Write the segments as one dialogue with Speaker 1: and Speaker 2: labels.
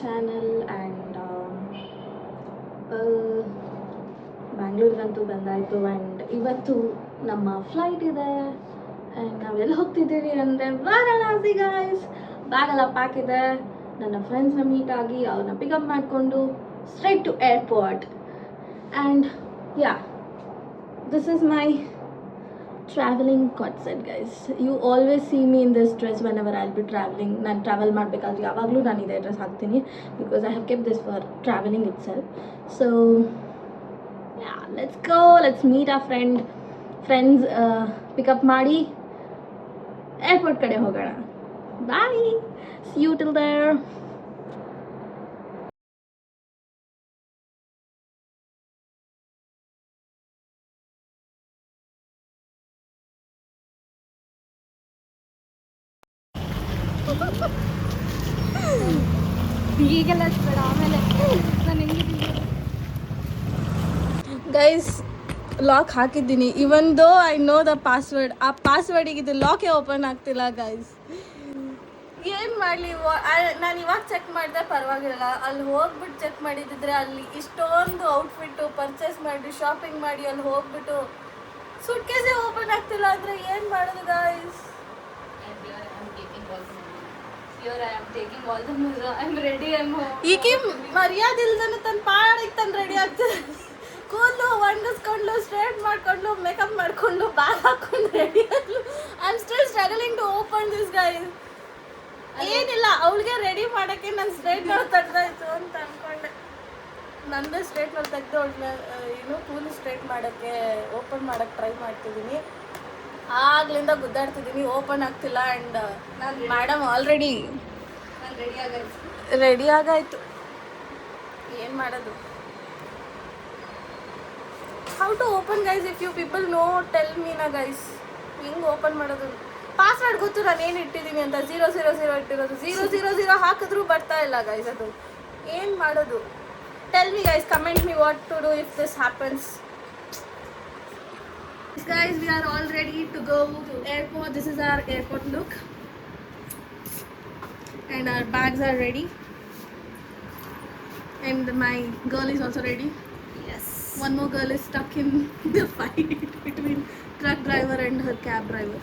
Speaker 1: Channel and ಬ್ಯಾಂಗ್ಳೂರಿಗಂತೂ ಬಂದಾಯಿತು. And ಇವತ್ತು ನಮ್ಮ ಫ್ಲೈಟ್ ಇದೆ ಆ್ಯಂಡ್ ನಾವೆಲ್ಲ ಹೋಗ್ತಿದ್ದೀವಿ ಅಂದರೆ ವಾರಣಾಸಿ ಗಾಯ್ಸ್. ಬ್ಯಾಗೆಲ್ಲ ಪ್ಯಾಕ್ ಇದೆ. ನನ್ನ ಫ್ರೆಂಡ್ಸ್ನ ಮೀಟ್ ಆಗಿ ಅವ್ರನ್ನ ಪಿಕಪ್ ಮಾಡಿಕೊಂಡು straight to airport. And yeah, this is my traveling corset guys. You always see me in this dress whenever I'll be traveling. ನಾನು ಟ್ರಾವೆಲ್ ಮಾಡಬೇಕಾದ್ರೆ ಯಾವಾಗಲೂ ನಾನು ಇದೇ ಡ್ರೆಸ್ ಹಾಕ್ತೀನಿ because I have ಕೆಪ್ this for travelling it self. So yeah, let's go, let's meet ಆ friends pickup ಮಾಡಿ airport ಕಡೆ ಹೋಗೋಣ. ಬಾಯ್, ಸಿ ಯು ಟಿಲ್ ದೇರ್.
Speaker 2: ಈಗೆಲ್ಲ ಬೇಡ, ಆಮೇಲೆ ನಾನು ಹೆಂಗಿದ್ದೀನಿ
Speaker 1: ಗೈಸ್. ಲಾಕ್ ಹಾಕಿದ್ದೀನಿ, ಇವನ್ though I know the password. ಆ ಪಾಸ್ವರ್ಡಿಗೆ ಇದು ಲಾಕೇ ಓಪನ್ ಆಗ್ತಿಲ್ಲ ಗೈಸ್. ಏನು ಮಾಡಲಿ, ನಾನು ಇವಾಗ ಚೆಕ್ ಮಾಡಿದೆ ಪರವಾಗಿಲ್ಲ. ಅಲ್ಲಿ ಹೋಗ್ಬಿಟ್ಟು ಚೆಕ್ ಮಾಡಿದ್ದಿದ್ರೆ ಅಲ್ಲಿ ಇಷ್ಟೊಂದು ಔಟ್ಫಿಟ್ಟು ಪರ್ಚೇಸ್ ಮಾಡಿ ಶಾಪಿಂಗ್ ಮಾಡಿ ಅಲ್ಲಿ ಹೋಗ್ಬಿಟ್ಟು ಸೂಟ್ ಕೇಸೇ ಓಪನ್ ಆಗ್ತಿಲ್ಲ ಅಂದರೆ ಏನು ಮಾಡೋದು ಗೈಸ್? ಈಕೆ ಮರ್ಯಾದೆ ಇಲ್ದನೆ ತನ್ನ ಪಾಡಿಗೆ ತನ್ನ ರೆಡಿ ಆಗ್ತದೆ. ಕೂದಲು ಒಣಗಿಸ್ಕೊಂಡು ಸ್ಟ್ರೇಟ್ ಮಾಡ್ಕೊಂಡು ಮೇಕಪ್ ಮಾಡ್ಕೊಂಡು ಬ್ಯಾಗ್ ಹಾಕೊಂಡು ರೆಡಿ ಆಗಲು. I am still struggling to open this guys. ಏನಿಲ್ಲ, ಅವಳಿಗೆ ರೆಡಿ ಮಾಡೋಕ್ಕೆ ನಾನು ಸ್ಟ್ರೇಟ್ ನೋಡಿ ತೆಗ್ದಾಯ್ತು ಅಂತ ಅಂದ್ಕೊಂಡೆ. ನಂದೇ ಸ್ಟ್ರೇಟ್ ನೋಡಿ ತೆಗೆದು ಅವಳನ್ನ ಏನು ಕೂದಲು ಸ್ಟ್ರೇಟ್ ಮಾಡೋಕ್ಕೆ ಓಪನ್ ಮಾಡೋಕ್ಕೆ ಟ್ರೈ ಮಾಡ್ತಿದ್ದೀನಿ. ಆಗ್ಲಿಂದ ಗುದ್ದಾಡ್ತಿದ್ದೀನಿ, ಓಪನ್ ಆಗ್ತಿಲ್ಲ. ಆ್ಯಂಡ್ ನಾನು ಮೇಡಮ್ ಆಲ್ರೆಡಿ ರೆಡಿ ಆಗಾಯ್ತು. ಏನು ಮಾಡೋದು? How to open guys? If you people know tell me ನಾ ಗೈಸ್, ಹಿಂಗೆ ಓಪನ್ ಮಾಡೋದು? ಪಾಸ್ವರ್ಡ್ ಗೊತ್ತು ನಾನು ಏನು ಇಟ್ಟಿದ್ದೀನಿ ಅಂತ. 000 ಇಟ್ಟಿರೋದು. 000 ಹಾಕಿದ್ರೂ ಬರ್ತಾ ಇಲ್ಲ ಗೈಸ್. ಅದು ಏನು ಮಾಡೋದು? Tell me guys, comment me what to do if this happens. Guys, we are all ready to go to airport. This is our airport look and our bags are ready and my girl is also ready. Yes, one more girl is stuck in the fight between truck driver and her cab driver.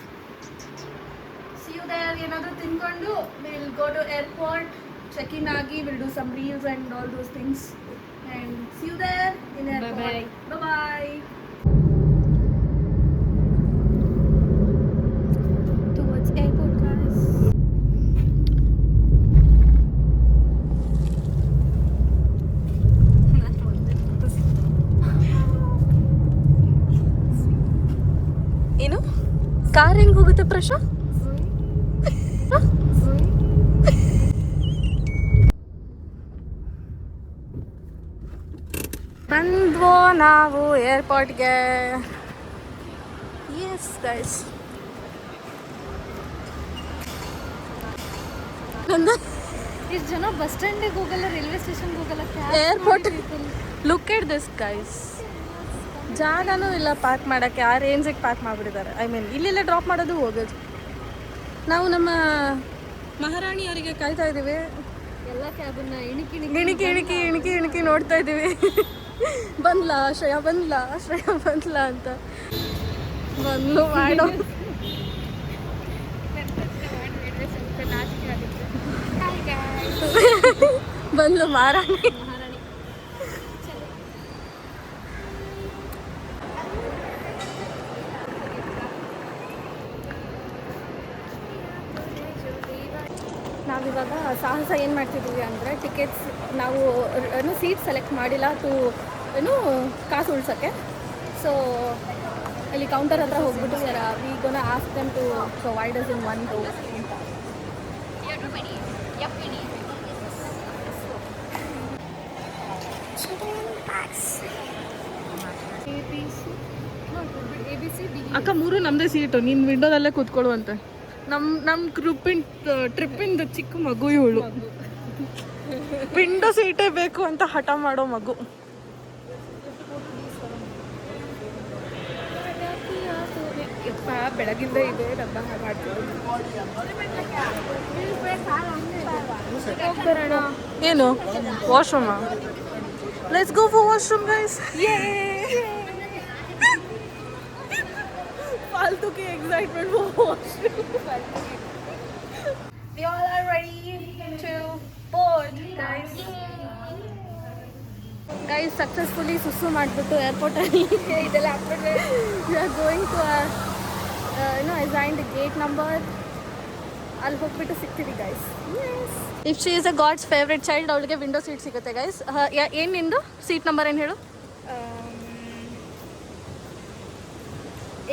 Speaker 1: See you there. Another thing kondu we'll go to airport, check in agi, we'll do some reels and all those things, and see you there in airport. Bye bye. Airport guys. ಏನು car ಹೆಂಗ್ ಹೋಗುತ್ತೆ ಪ್ರಶಾ? ಬಂದ್ವೋ ನಾವು ಏರ್ಪೋರ್ಟ್ಗೆ. Yes guys,
Speaker 2: ಇಷ್ಟು ಜನ bus ಸ್ಟ್ಯಾಂಡಿಗೆ ಹೋಗಲ್ಲ, railway ಸ್ಟೇಷನ್ಗೆ ಹೋಗಲ್ಲ,
Speaker 1: airport. Look at this guys. ಜಾಗನೂ ಇಲ್ಲ ಪಾರ್ಕ್ ಮಾಡೋಕ್ಕೆ. ಆ ರೇಂಜಿಗೆ ಪಾರ್ಕ್ ಮಾಡಿಬಿಟ್ಟಿದ್ದಾರೆ. ಐ ಮೀನ್ ಇಲ್ಲೆಲ್ಲ ಡ್ರಾಪ್ ಮಾಡೋದು ಹೋಗೋದು. ನಾವು ನಮ್ಮ ಮಹಾರಾಣಿಯವರಿಗೆ ಕಾಯ್ತಾ ಇದ್ದೀವಿ.
Speaker 2: ಎಲ್ಲ ಕ್ಯಾಬನ್ನ
Speaker 1: ಇಣಿಕಿ ನೋಡ್ತಾ ಇದ್ದೀವಿ. ಬಂದ್ಲಾ ಶ್ರೇಯಾ ಅಂತ. ಬಂದು ಮಾಡೋ ಬಂದ್ಲು ಮಹಾರಾಣಿ. ನಾವಿವಾಗ ಸಾಹಸ ಏನು ಮಾಡ್ತಿದ್ದೀವಿ ಅಂದರೆ, ಟಿಕೆಟ್ಸ್ ನಾವು ಏನು ಸೀಟ್ ಸೆಲೆಕ್ಟ್ ಮಾಡಿಲ್ಲ ಟು ಏನು ಕಾಸು ಉಳ್ಸೋಕ್ಕೆ. ಸೊ ಅಲ್ಲಿ ಕೌಂಟರ್ ಹತ್ರ ಹೋಗ್ಬಿಟ್ಟು we gonna ask them to provide us in one row ಅಂತ. ಅಕ್ಕ ಮೂರು ನಮ್ಮದೇ ಸೀಟು, ನೀನು ವಿಂಡೋದಲ್ಲೇ ಕೂತ್ಕೊಳ್ಳು ಅಂತ. ನಮ್ಮ ಟ್ರಿಪ್ಪಿಂದ ಚಿಕ್ಕ ಮಗು ಇವಳು. ವಿಂಡೋ ಸೀಟೇ ಬೇಕು ಅಂತ ಹಠ ಮಾಡೋ ಮಗು. ಬೆಳಗಿಂದ ಇದೆ ಡಬ್ಬ ಮಾಡ್ತೀವಿ. ಹೋಗ್ಬರೋಣ. ಏನು washroom let's go for washroom guys फालतू की excitement for washroom. We all are ready to board, guys. Guys, successfully ಸುಸು ಮಾಡಿಬಿಟ್ಟು ಏರ್ಪೋರ್ಟಲ್ಲಿ ಇದೆಲ್ಲ ಹಾಕ್ಬಿಟ್ರೆ we are going to our assigned gate number. ಅಲ್ಲಿ ಹೋಗ್ಬಿಟ್ಟು ಸಿಗ್ತೀವಿ guys. If she is a god's favourite child ಅವಳಿಗೆ window seat ಸಿಗುತ್ತೆ ಗೈಸ್. ಏನು ನಿಂದು ಸೀಟ್ ನಂಬರ್ ಏನು ಹೇಳು?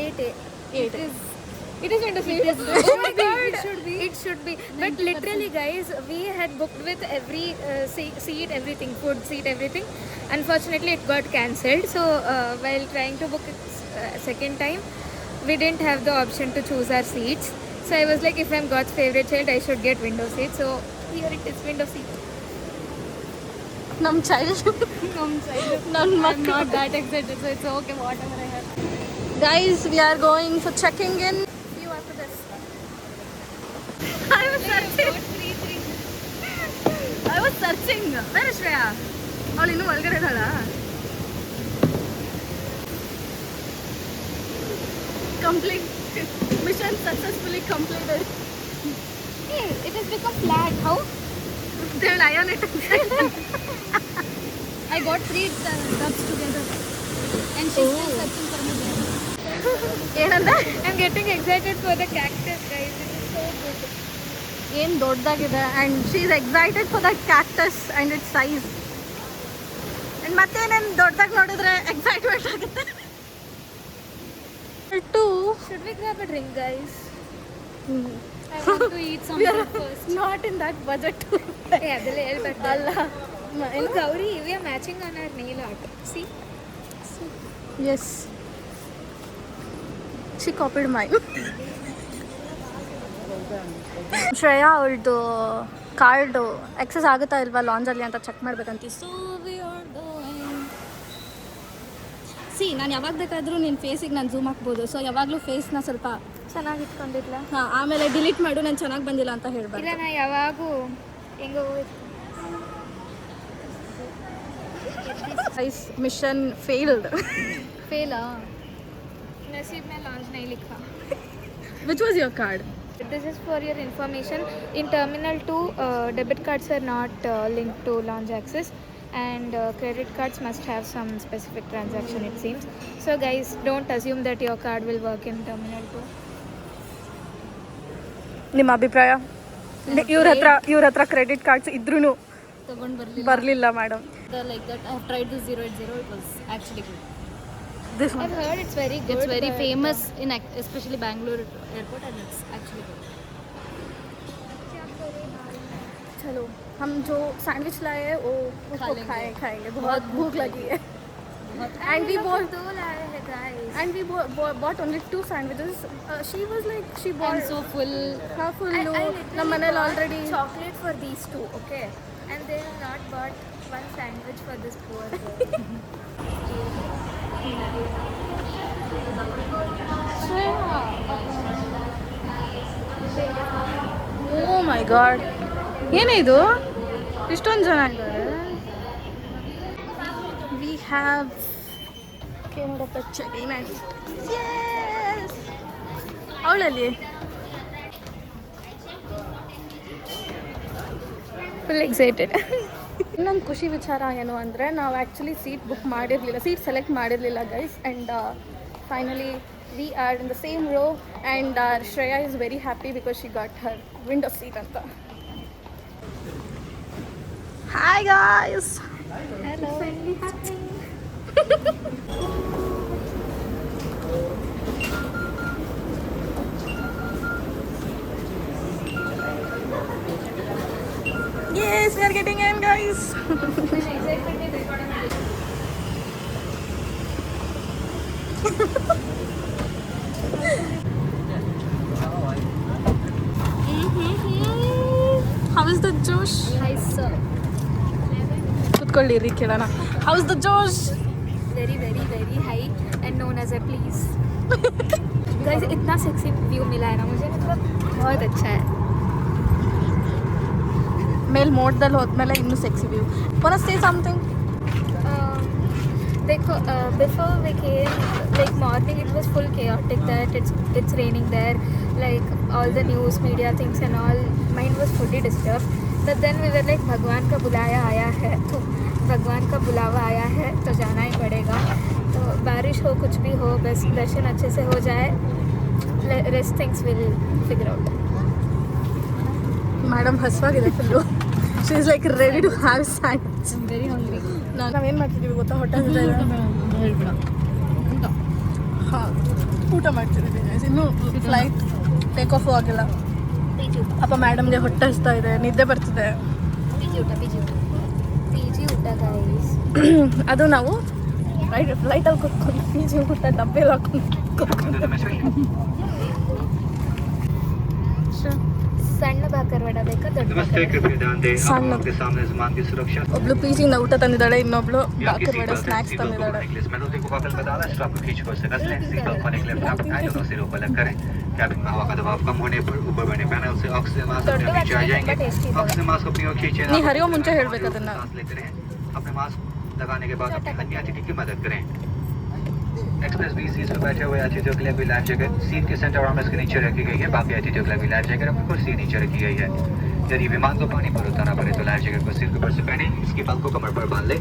Speaker 1: 8A. It is window seat. Oh my god, it should be. But literally guys, we had booked with every seat, everything, food, seat, everything. Unfortunately it got cancelled, so while trying to book it second time, we didn't have the option to choose our seats. So I was like, if I'm God's favorite child, I should get window seat. So here it is, window seat. Nam child. I'm not that excited, so it's okay, whatever I have. Guys, we are going for checking in. See you after this. I was searching. Where is Shreya? Avಳು ಇನ್ನೂ ಒಳಗಡೆ ಇದ್ದಾಳ? Complete. Mission successfully completed. Hey, it has become flat. How? They will iron it. I got 3 tubs together. And she's still searching for me there. I'm getting excited for the cactus, guys. It is so good. ಏನು ದೊಡ್ಡದಾಗಿದೆ and she is excited for that cactus and its size. and ಮತ್ತೆ ನಾನು ದೊಡ್ಡದಾಗಿ ನೋಡಿದ್ರೆ excitement ಆಗುತ್ತೆ. Should we grab a drink, guys? I want to eat something first. Not in that budget. Hey, adele helbettu alla. In Gauri, we are matching on our nail art. See? Yes. She copied mine. Shreya ಅವಳದು card excess ಆಗುತ್ತಾ ಇಲ್ವಾ ಲಾಂಜಲ್ಲಿ ಅಂತ check ಮಾಡ್ಬೇಕಂತ. So we are going. C ನಾನು ಯಾವಾಗ ಬೇಕಾದರೂ ನಿನ್ನ ಫೇಸಿಗೆ ನಾನು ಝೂಮ್ ಹಾಕ್ಬೋದು. ಸೊ ಯಾವಾಗಲೂ ಫೇಸ್ನ ಸ್ವಲ್ಪ ಚೆನ್ನಾಗಿ ಇಟ್ಕೊಂಡಿಲ್ಲ. ಹಾಂ, ಆಮೇಲೆ ಡಿಲೀಟ್ ಮಾಡು ನಾನು ಚೆನ್ನಾಗಿ ಬಂದಿಲ್ಲ ಅಂತ ಹೇಳ್ಬಾರ್ದು. ಇಲ್ಲ, ನಾ ಯಾವಾಗೂ ಹೆಂಗೋ ಮಿಷನ್ ಫೇಲ್ಡ್. ಫೇಲಾ? नसीब में लॉन्च नहीं लिखा. Which was your card? This is for your information. In Terminal 2, debit cards are not linked to lounge access, and credit cards must have some specific transaction, it seems. So guys, don't assume that your card will work in Terminal 2. ನಿಮ್ಮ ಅಭಿಪ್ರಾಯ? ಇವ್ರ ಹತ್ರ credit cards ಇದ್ರೂ ಬರಲಿಲ್ಲ madam. Like that, I have tried the 080. It was actually good. This one. I've heard it's very good. It's very famous in especially Bangalore airport, and it's actually good. चलो, हम जो sandwich लाए हैं वो उसको खाएंगे. बहुत भूख लगी है. And we bought 2 लाए हैं guys. And we bought only 2 sandwiches. She was like, she bought. I'm so full. How full? ನಮ್ಮ ಮನೇಲಿ already chocolate for these 2. Okay. And they have not bought 1 sandwich for this poor girl. Oh my god, ಏನಿದು ಇಷ್ಟೊಂದು ಜನ ಇದ್ದಾರೆ. We have ನೋಡಪ್ಪ China. ಅವಳಲ್ಲಿ full excited. ಇನ್ನೊಂದು ಖುಷಿ ವಿಚಾರ ಏನು ಅಂದರೆ, ನಾವು ಆ್ಯಕ್ಚುಲಿ ಸೀಟ್ ಬುಕ್ ಮಾಡಿರಲಿಲ್ಲ, ಸೀಟ್ ಸೆಲೆಕ್ಟ್ ಮಾಡಿರಲಿಲ್ಲ guys. And finally we are in the same row, and Shreya is very happy because she got her window seat ಅಂತ. Hi guys. Hello. Yes, we are getting in, guys. How is the Josh? Hi, sir. ಕೂತ್ಕೊಳ್ಳಿರಿ ಕೇಳೋಣ. How is the Josh? Very, very, very high and known as a please. Guys, इतना sexy view मिला है ना मुझे, मतलब बहुत अच्छा है. ಮೇಲೆ ಮೋಡ್ದಲ್ಲಿ ಹೋದ್ಮೇಲೆ ಇನ್ನೂ sexy view. wanna say something?
Speaker 2: Before we came, like morning, it was full chaotic that it's raining there, like all the news, media things and all. Mind was fully disturbed. But then we were like, भगवान का बुलाया आया है, तो भगवान का बुलावा आया है, तो जाना ही पड़ेगा. तो बारिश हो कुछ भी हो, बस दर्शन अच्छे से हो जाए. Rest things will figure out.
Speaker 1: Madam ಹಸುವಾಗಿದೆ full. She is like ready to have sandwich.
Speaker 2: Very hungry.
Speaker 1: ನಾವೇನು ಮಾಡ್ತಿದ್ದೀವಿ ಗೊತ್ತಾ, ಹೋಟೆಲ್ ಹಾಂ ಊಟ ಮಾಡ್ತಿದ್ದೀವಿ guys. ಇನ್ನೂ ಫ್ಲೈಟ್ ಟೇಕ್ ಆಫ್ ಆಗಿಲ್ಲ. ಅಪ್ಪ ಮೇಡಮ್ಗೆ ಹೊಟ್ಟೆ ಹಸ್ತಾ ಇದೆ, ನಿದ್ದೆ ಬರ್ತಿದೆ.
Speaker 2: PG ಊಟ ಗೈಸ್.
Speaker 1: ಅದು ನಾವು ಫ್ಲೈಟಲ್ಲಿ ಕೂತ್ಕೊಂಡು PG ಊಟ ಡಬ್ಬೆಲ್ಲ
Speaker 2: ಸಣ್ಣ ಬಾಕರ್ ವಡ ಬೇಕಾ ದೊಡ್ಡ
Speaker 1: ಸಣ್ಣ ಒಬ್ಳು PG ಇಂದ ಊಟ ತಂದಿದ್ದಾಳೆ, ಇನ್ನೊಬ್ಳು ಬಾಕರ್ ವಡ ಸ್ನ್ಯಾಕ್ಸ್ ತಂದಿದ್ದಾಳೆ.
Speaker 3: कैबिन में हवा का दबाव कम होने पर ऊपर बने पैनल से ऑक्सीजन मास्क अपने नीचे आ जाएंगे. ऑक्सीजन मास्क अपनी और खींचे.
Speaker 1: ನೀ ಹರಿಯೋ ಮುಂಚೆ ಹೇಳ್ಬೇಕು ಅದನ್ನ.
Speaker 3: सांस लेते रहें. अपने मास्क लगाने के बाद अपनी अन्य अतिथि की मदद करें. एक्सप्रेस बी सीट पर बैठे हुए अतिथियों के लिए भी लाइफ जैकेट सीट के सेंटर आर्मरेस्ट के नीचे रखी गई है. बाकी अतिथियों के लिए भी लाइफ जैकेट अपनी कुर्सी नीचे रखी गई है. यदि विमान को पानी पर उतारना पड़े तो लाइफ जैकेट को सीट के ऊपर से पहने, इसकी पल को कमर पर बांध ले.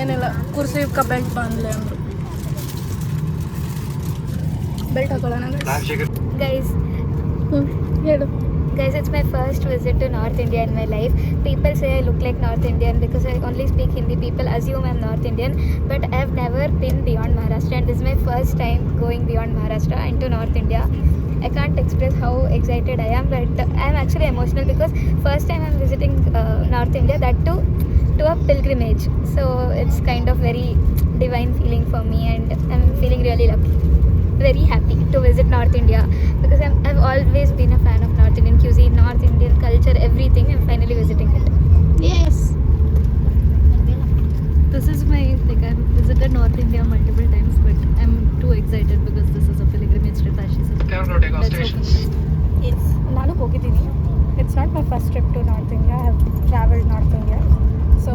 Speaker 1: ಏನಿಲ್ಲ, ಕುರ್ಸಿ ಬೆಲ್ಟ್ ಬಾಂಧಲೆ ಅಂದರು. ಬೆಲ್ಟ್ ಹಾಕೊಳ್ಳೋಣ
Speaker 3: लाइफ जैकेट
Speaker 2: guys.
Speaker 1: ಹೇಳು.
Speaker 2: Guys, it's my first visit to North India in my life. People say I look like North Indian because I only speak Hindi. People assume I'm North Indian, but I've never been beyond Maharashtra, and this is my first time going beyond Maharashtra into North India. I can't express how excited I am, but I'm actually emotional because first time I'm visiting North India, that too to a pilgrimage. So it's kind of very divine feeling for me, and I'm feeling really lucky. Very happy to visit North India because I've always been a fan of North Indian cuisine, North Indian culture, everything. I'm finally visiting it.
Speaker 1: Yes.
Speaker 2: This is my, like, I've visited North India multiple times, but I'm too excited because this is a pilgrimage trip, as she said.
Speaker 1: Yes. ನಾನು ಹೋಗಿದ್ದೀನಿ. It's not my first trip to North India. I have traveled North India. So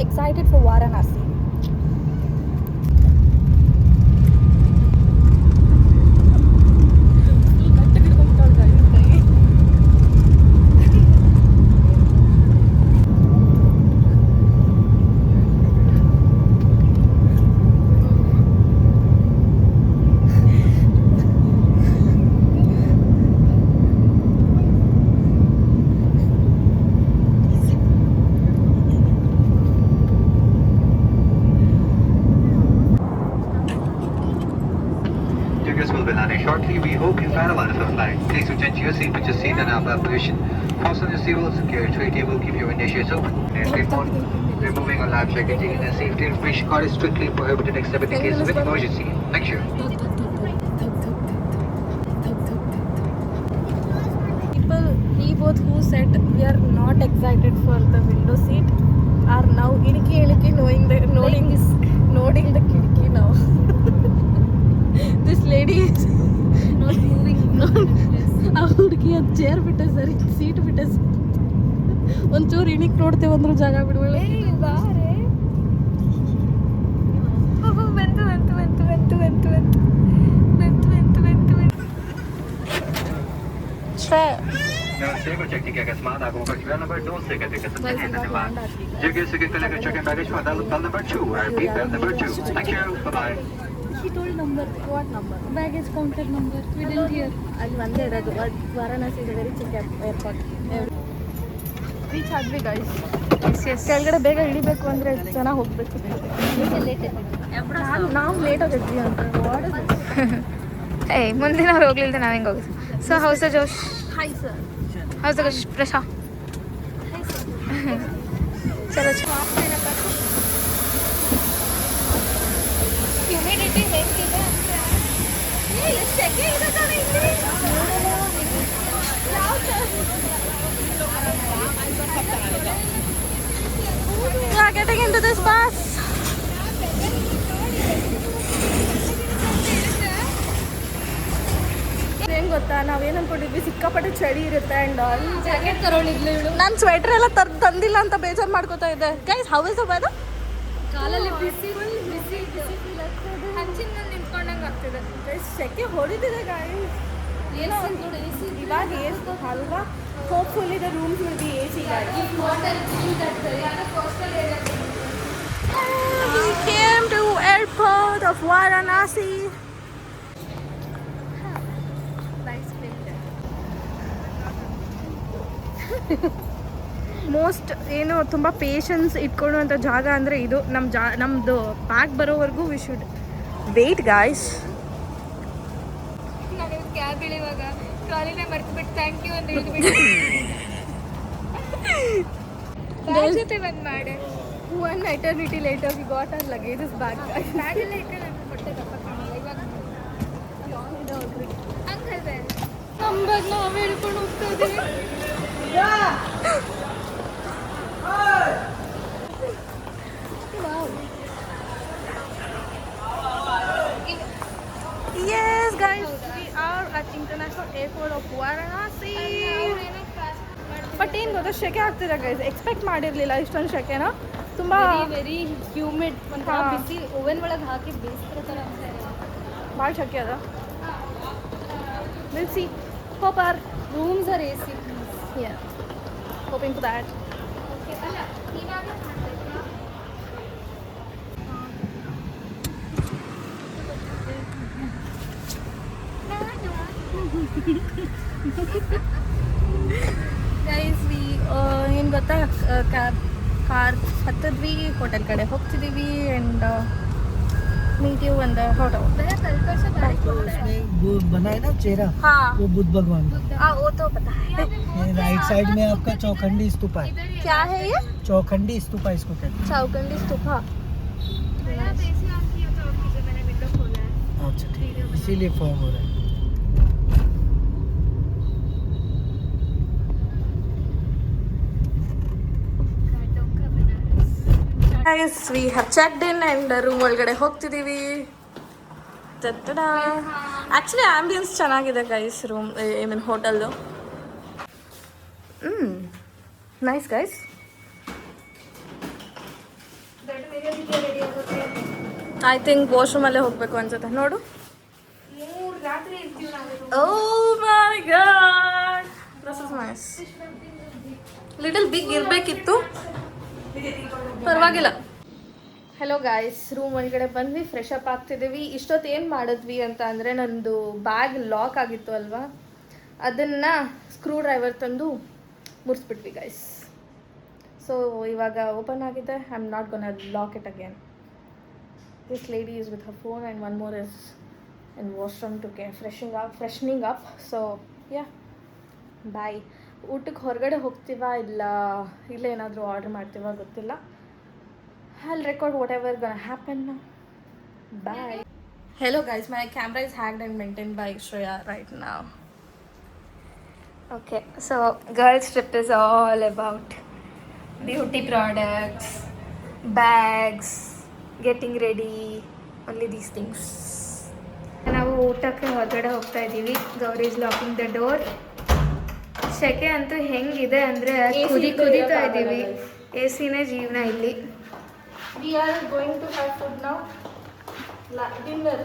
Speaker 1: excited for Varanasi.
Speaker 3: Shortly, we hope you had a wonderful flight. Please return to your seat with your seat and our position. Fasten your seatbelts, secure your tray table, keep your window shades open. And stay on. Removing a life jacket taking a safety information card is strictly prohibited except in the case of an emergency. Thank you.
Speaker 1: People, we both who said we are not excited for the window seat are now iniki nodding the kidki now. This lady is
Speaker 2: Not moving.
Speaker 1: ಆ ಹುಡುಗಿಯ chair ಬಿಟ್ಟೆ ಸರಿ, seat ಬಿಟ್ಟೆ ಸರಿ. ಒಂಚೂರು ಇಣಿಕ್ ನೋಡ್ತೇವೆ ಅಂದ್ರೂ ಜಾಗ ಬಿಡುವಳೆ.
Speaker 3: सेवा चेक की अकस्मात आगों का क्यूआर नंबर 2 से कहते हैं धन्यवाद. जगह से कितने का check in baggage for bell number 2. I repeat, bell number 2. Thank you. Bye-bye.
Speaker 1: She told number. What number?
Speaker 2: Baggage counter number. We didn't hear.
Speaker 1: ಅಲ್ಲಿ ಒಂದೇ ಇರೋದು. ವಾರಣಾಸಿ ಇಸ್ ವೆರಿ ಚಿಕ್ಕ ಏರ್ಪೋರ್ಟ್. ರೀಚ್ ಆದ್ವಿ ಗೈಸ್. ಕೆಳಗಡೆ ಬೇಗ ಇಳಿಬೇಕು ಅಂದರೆ ಚೆನ್ನಾಗಿ ಹೋಗ್ಬೇಕು. ನಾವು ಲೇಟ್ ಆಗಿದ್ವಿ ಅಂತ.
Speaker 2: ಏಯ್ ಮುಂದಿನವ್ರು ಹೋಗ್ಲಿಲ್ದೆ ನಾವು ಹೆಂಗೆ ಹೋಗೋದು. So how's the josh.
Speaker 1: Hi sir.
Speaker 2: How's the Prasha. ಚಲೋ ಹ್ಯೂಮಿಡಿಟಿ ಹೇಗಿದೆ ಅಂದರೆ ಸೆಕೆ ಇದೆ ಕಣೆ ಇಲ್ಲಿ.
Speaker 1: We are getting into this bus. ಏನು ಗೊತ್ತಾ, ನಾವೇನು ಅನ್ಕೊಂಡಿದ್ವಿ ಸಿಕ್ಕಾಪಟ್ಟೆ ಚಳಿ ಇರುತ್ತೆ ಆ್ಯಂಡ್ ಆಲ್.
Speaker 2: ಜಾಕೆಟ್ ತಗೊಂಡಿದ್ಲು ಇವಳು.
Speaker 1: ನಾನು ಸ್ವೆಟರ್ ಎಲ್ಲ ತಂದಿಲ್ಲ ಅಂತ ಬೇಜಾರು ಮಾಡ್ಕೋತಾ ಇದ್ದೆ. Guys how is the weather?
Speaker 2: ಕಾಲಲ್ಲಿ ಬಿಸಿ ಬಿಸಿ ಬಿಸಿ ಫೀಲ್ ಆಗ್ತದೆ. ಹಂಚಿನ ಮೇಲೆ ನಿಂತ್ಕೊಂಡಂಗೆ ಆಗ್ತಿದೆ.
Speaker 1: ಸೆಕೆ ಹೊಡಿತಿದೆ ಗಾಯ್ಸ್.
Speaker 2: ಏನೋ ಒಂದು ಎಸಿ
Speaker 1: ಇವಾಗ ಏಸ್ದು ಅಲ್ವಾ? Hopefully the rooms will be A C guys.
Speaker 2: Water ಯಾರು coastal area.
Speaker 1: We came to airport of Varanasi. Most ಏನು ತುಂಬ ಪೇಷನ್ಸ್ ಇಟ್ಕೊಳ್ಳುವಂಥ ಜಾಗ ಅಂದರೆ ಇದು. ನಮ್ಮದು ಬ್ಯಾಗ್ ಬರೋವರೆಗೂ ವಿ ಶುಡ್ ವೇಟ್ ಗಾಯ್ಸ್.
Speaker 2: ನಾನು ಕ್ಯಾಬ್ ಇಳಿವಾಗ ಟ್ರಾಲಿನ ಮರ್ತ್ಬಿಟ್ಟು ಥ್ಯಾಂಕ್ ಯು ಅಂತ ಹೇಳ್ಬಿಟ್ಟು ಬ್ಯಾಗ್ ಜೊತೆ ಬಂದು ಮಾಡೆ.
Speaker 1: One eternity later we got our luggage back.
Speaker 2: ಬ್ಯಾಗೆಲ್ಲ ಇಟ್ಟರೆ ನಾನು ಹೊಟ್ಟೆ ದಪ್ಪ ಕಾಣಲ್ಲ ಇವಾಗ ಹಂಗಲ್ವೇ ನಮ್ದಾಗ ನಾವು ಹೇಳ್ಕೊಂಡು ಹೋಗ್ತಾ ಇದ್ದೀವಿ.
Speaker 1: Yes guys, we are at international airport of Varanasi. But ಏನು ಗೊತ್ತಾ, ಶೆಕೆ ಆಗ್ತಿದೆ ಗೈಸ್. ಎಕ್ಸ್ಪೆಕ್ಟ್ ಮಾಡಿರಲಿಲ್ಲ ಇಷ್ಟೊಂದು ಶೆಕೆನ. ತುಂಬ
Speaker 2: ವೆರಿ ಹ್ಯೂಮಿಡ್ ಒಂಥರ
Speaker 1: ಹಾ.
Speaker 2: ಬಿಸಿ ಓವೆನ್ ಒಳಗೆ ಹಾಕಿ ಬೇಯಿಸ್ತಿರೋ ಥರ ಅನ್ಸ್ತಾ ಇದೆ.
Speaker 1: ಭಾಳ ಶೆಕೆ ಅದ. Will see. Hope our
Speaker 2: rooms are A C.
Speaker 1: yeah, hoping for that.
Speaker 2: Okay ಅಲ್ಲ ಇವಾಗ ಮಾಡಬೇಕಾ?
Speaker 1: ಗೈಸ್ ವಿ ಏನು ಗೊತ್ತಾ, ಕಾರ್ ಹತ್ತಿದ್ವಿ, ಹೋಟೆಲ್ ಕಡೆ ಹೋಗ್ತಿದ್ದೀವಿ and meet you in the hotel.
Speaker 2: भैया कल का से गाड़ी
Speaker 4: तो उसमें वो बना है ना चेहरा,
Speaker 1: हाँ
Speaker 4: वो बुद्ध भगवान का।
Speaker 1: हाँ वो तो पता है.
Speaker 4: ये राइट साइड में आपका चौखंडी स्तूपा है।
Speaker 1: क्या है ये?
Speaker 4: चौखंडी स्तूपा इसको कहते
Speaker 1: चौखंडी स्तूपा.
Speaker 2: भैया आप एसी ऑन किया तो ऑफ कीजिए, मैंने विंडो खोला है.
Speaker 4: हैं। अच्छा ठीक है, इसीलिए फॉर्म हो रहा है।
Speaker 2: घाटों का Banaras.
Speaker 1: Guys, we have checked in and room ಒಳಗಡೆ ಹೋಗ್ತಿದ್ದೀವಿ. ಆ್ಯಕ್ಚುಲಿ ಆ್ಯಂಬಿಯನ್ಸ್ ಚೆನ್ನಾಗಿದೆ ಗೈಸ್ ರೂಮ್, ಐ ಮೀನ್ ಹೋಟೆಲ್ದು. Nice guys.
Speaker 2: ದೊಡ್ಡ ಬೇರೆ ರೆಡಿ ಆಗುತ್ತೆ.
Speaker 1: ಐ ಥಿಂಕ್ ವಾಶ್ರೂಮಲ್ಲೇ ಹೋಗಬೇಕು ಅನ್ಸುತ್ತೆ. ನೋಡು.
Speaker 2: 3 ರಾತ್ರಿ ಇರ್ತೀವಿ ನಾವು.
Speaker 1: Oh my god, this is nice. Little big ಇರಬೇಕಿತ್ತು, ಪರವಾಗಿಲ್ಲ. ಹೆಲೋ ಗಾಯ್ಸ್, ರೂಮ್ ಒಳಗಡೆ ಬಂದ್ವಿ, ಫ್ರೆಶ್ ಅಪ್ ಆಗ್ತಿದ್ದೀವಿ. ಇಷ್ಟೊತ್ತು ಏನು ಮಾಡಿದ್ವಿ ಅಂತ ಅಂದರೆ, ನನ್ನದು ಬ್ಯಾಗ್ ಲಾಕ್ ಆಗಿತ್ತು ಅಲ್ವಾ, ಅದನ್ನು ಸ್ಕ್ರೂ ಡ್ರೈವರ್ ತಂದು ಮುರಿಸ್ಬಿಟ್ವಿ ಗೈಸ್. ಸೊ ಇವಾಗ ಓಪನ್ ಆಗಿದೆ. I am not gonna lock it again. This lady is with her phone and one more is in washroom to freshening up. So yeah, bye. ಊಟಕ್ಕೆ ಹೊರಗಡೆ ಹೋಗ್ತೀವಾ ಇಲ್ಲ ಇಲ್ಲೇ ಏನಾದರೂ ಆರ್ಡರ್ ಮಾಡ್ತೀವಾ ಗೊತ್ತಿಲ್ಲ. I'll record whatever gonna happen now. Bye. Hello guys, my camera is hacked and maintained by Shreya right now.
Speaker 2: Okay, so girls trip is all about beauty products, bags, getting ready, only these things. ನಾವು ಊಟಕ್ಕೆ ಹೊರಗಡೆ ಹೋಗ್ತಾ ಇದ್ದೀವಿ. Gauri is locking the door. ಸೆಕೆ ಅಂತೂ ಹೆಂಗಿದೆ ಅಂದರೆ ಕುದಿತಾ ಇದ್ದೀವಿ. ಎ ಸಿನೇ ಜೀವನ ಇಲ್ಲಿ.
Speaker 1: We are going to have food now. Dinner.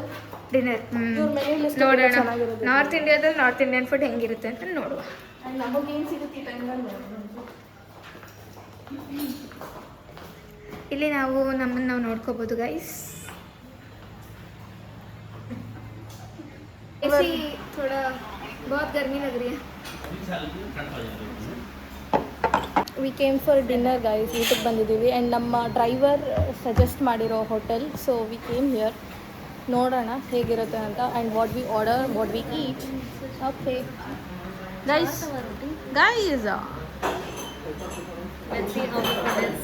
Speaker 2: Dinner
Speaker 1: Your menu list
Speaker 2: ನೋಡೋಣ.
Speaker 1: ಚೆನ್ನಾಗಿರುತ್ತೆ.
Speaker 2: ನಾರ್ತ್ ಇಂಡಿಯಾದಲ್ಲಿ ನಾರ್ತ್ ಇಂಡಿಯನ್ ಫುಡ್ ಹೆಂಗಿರುತ್ತೆ ಅಂತ ನೋಡುವ.
Speaker 1: And ನಮಗೇನು ಸಿಗುತ್ತೆ ಟೈಮಲ್ಲಿ ನೋಡೋಣ.
Speaker 2: ಇಲ್ಲಿ ನಾವು ನಮ್ಮನ್ನು ನಾವು ನೋಡ್ಕೋಬೋದು ಗೈಸ್. एसी थोड़ा बहुत गर्मी लग रही है.
Speaker 1: We came for dinner guys. ಊಟಕ್ಕೆ ಬಂದಿದ್ದೀವಿ ಆ್ಯಂಡ್ ನಮ್ಮ ಡ್ರೈವರ್ ಸಜೆಸ್ಟ್ ಮಾಡಿರೋ hotel. So we came here. ನೋಡೋಣ ಹೇಗಿರುತ್ತೆ ಅಂತ and what we order, what we eat. Okay guys, guys
Speaker 2: Let's see how the food is.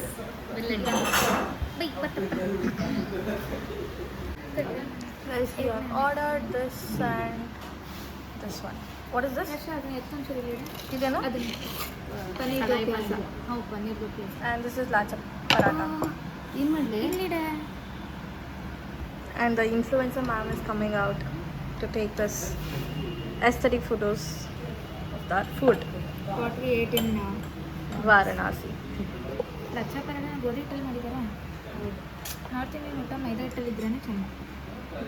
Speaker 2: Will it be?
Speaker 1: guys, we have ordered this and this one. What is this? ಇದೇನು?
Speaker 2: ಪನ್ನೀರ್ ದೋಸೆ. ಹೌದು, paneer dosa.
Speaker 1: And this is lacha paratha.
Speaker 2: ಏನು ಮಾಡಲಿ? ಇಲ್ಲಿಡೆ.
Speaker 1: And the influencer ma'am is coming out to take this aesthetic photos of that food.
Speaker 2: What we ate in
Speaker 1: Varanasi.
Speaker 2: Lachha paratha ಗೋಧಿ ಹಿಟ್ಟಲ್ಲಿ ಮಾಡಿದಾರ. North Indian ಊಟ ಮೈದಾ ಹಿಟ್ಟಲ್ಲಿ ಇದ್ರೇ ಚೆನ್ನಾಗಿ.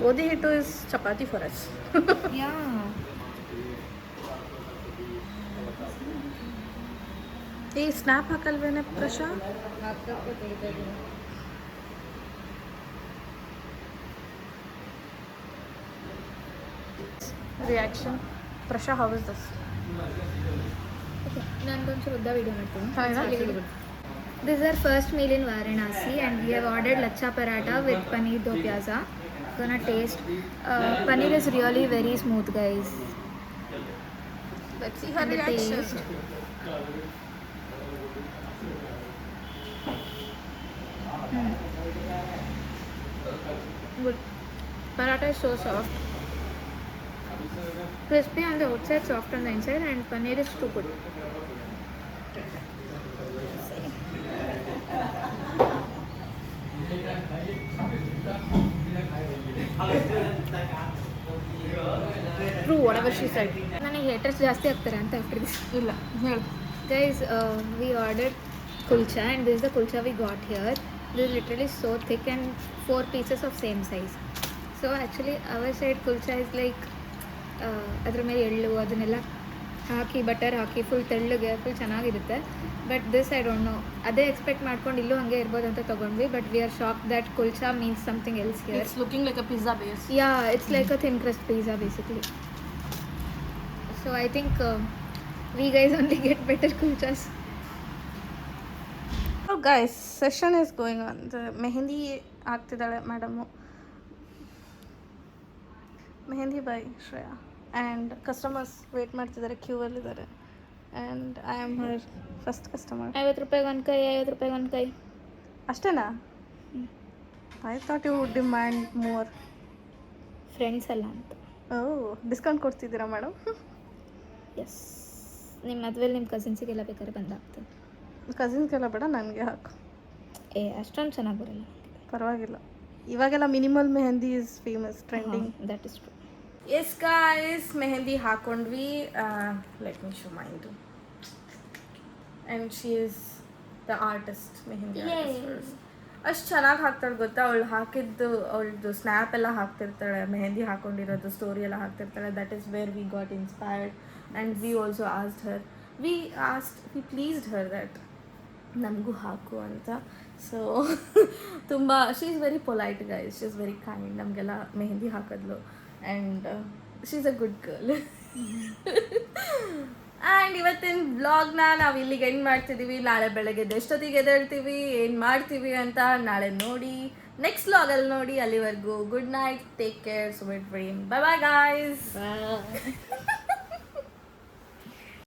Speaker 1: Bodhi hittu is chapati for us.
Speaker 2: Yeah
Speaker 1: ಈ ಸ್ನ್ಯಾಪ್ ಹಾಕಲ್ವೇನೆ Prasha? Reaction. Prasha, how is this?
Speaker 2: ನನಗೊಂಚೂರು ಉದ್ದ ವಿಡಿಯೋ ಮಾಡ್ತೀನಿ.
Speaker 1: Fine.
Speaker 2: This is our first meal in Varanasi and we have ordered lacha paratha with paneer do pyaza. Gonna taste. Paneer is really very smooth, guys.
Speaker 1: Let's see her
Speaker 2: And the
Speaker 1: reaction.
Speaker 2: taste. Good. Paratha is so soft. Crispy on the outside, soft on the inside, and paneer is too good.
Speaker 1: True, whatever she said.
Speaker 2: ನನಗೆ haters ಜಾಸ್ತಿ ಆಗ್ತಾರೆ ಅಂತ after this.
Speaker 1: ಇಲ್ಲ ಹೇಳು.
Speaker 2: Guys, we ordered kulcha and this is the kulcha we got here. This is literally so thick and 4 pieces of same size. So actually our side kulcha is like ಅದ್ರ ಮೇಲೆ ಎಳ್ಳು ಅದನ್ನೆಲ್ಲ ಹಾಕಿ butter ಹಾಕಿ full ತೆಳ್ಳಗೆ full ಚೆನ್ನಾಗಿರುತ್ತೆ. But this I don't know, ಅದೇ expect ಮಾಡ್ಕೊಂಡು ಇಲ್ಲೂ ಹಂಗೆ ಇರ್ಬೋದು ಅಂತ ತೊಗೊಂಡ್ವಿ. But we are shock that kulcha means something else here.
Speaker 1: It's looking like a pizza base.
Speaker 2: Yeah, it's like a thin crust pizza basically. So I think we guys only get better kulchas.
Speaker 1: So guys, session is going on. The mehendi ಆಗ್ತಿದ್ದಾಳೆ madam. Mehendi by Shreya and customers wait ಮಾಡ್ತಿದ್ದಾರೆ, queue ಅಲ್ಲಿದ್ದಾರೆ. And I am her first customer.
Speaker 2: 50 ರೂಪಾಯಿಗೆ ಒಂದು ಕೈ, 50 ರೂಪಾಯಿಗೆ ಒಂದು ಕೈ.
Speaker 1: ಅಷ್ಟೇನಾ? I thought you would demand more.
Speaker 2: Friends ಅಲ್ಲ ಅಂತ.
Speaker 1: Discount ಕೊಡ್ತಿದ್ದೀರಾ madam?
Speaker 2: ಎಸ್, ನಿಮ್ಮ ಮದುವೆಲಿ ನಿಮ್ಮ ಕಸಿನ್ಸಿಗೆಲ್ಲ ಬೇಕಾದ್ರೆ ಬಂದಾಗ್ತದೆ.
Speaker 1: ಕಸಿನ್ಸ್ಗೆಲ್ಲ ಬೇಡ, ನನಗೆ ಹಾಕು.
Speaker 2: ಅಷ್ಟೊಂದು ಚೆನ್ನಾಗಿ ಬರಲ್ಲ.
Speaker 1: ಪರವಾಗಿಲ್ಲ, ಇವಾಗೆಲ್ಲ minimal mehendi is famous, trending.
Speaker 2: That is true.
Speaker 1: Yes guys, mehendi ಹಾಕೊಂಡ್ವಿ. Let me show mine. And she is the artist, mehendi artist. ಅಷ್ಟು ಚೆನ್ನಾಗಿ ಹಾಕ್ತಾಳೆ ಗೊತ್ತಾ, ಅವಳು ಹಾಕಿದ್ದು ಅವಳದು ಸ್ನ್ಯಾಪ್ ಎಲ್ಲ ಹಾಕ್ತಿರ್ತಾಳೆ, ಮೆಹಂದಿ ಹಾಕೊಂಡಿರೋದು ಸ್ಟೋರಿ ಎಲ್ಲ ಹಾಕ್ತಿರ್ತಾಳೆ. That is where we got inspired and we also asked her, we pleased her that ನಮಗೂ ಹಾಕು ಅಂತ. ಸೊ ತುಂಬ she is very polite guys, she is very kind. ನಮಗೆಲ್ಲ ಮೆಹಂದಿ ಹಾಕಿದ್ಲು and she is a good girl. And ಇವತ್ತಿನ ವ್ಲಾಗ್ನ ನಾವು ಇಲ್ಲಿಗೆ ಎಂಡ್ ಮಾಡ್ತಿದ್ದೀವಿ. ನಾಳೆ ಬೆಳಗ್ಗೆ ಎಷ್ಟೊತ್ತಿಗೆ ಎದ್ದೇಳ್ತೀವಿ, ಏನು ಮಾಡ್ತೀವಿ ಅಂತ ನಾಳೆ ನೋಡಿ, ನೆಕ್ಸ್ಟ್ ವ್ಲಾಗಲ್ಲಿ ನೋಡಿ. ಅಲ್ಲಿವರೆಗೂ good night, take care, sweet dream, bye bye guys.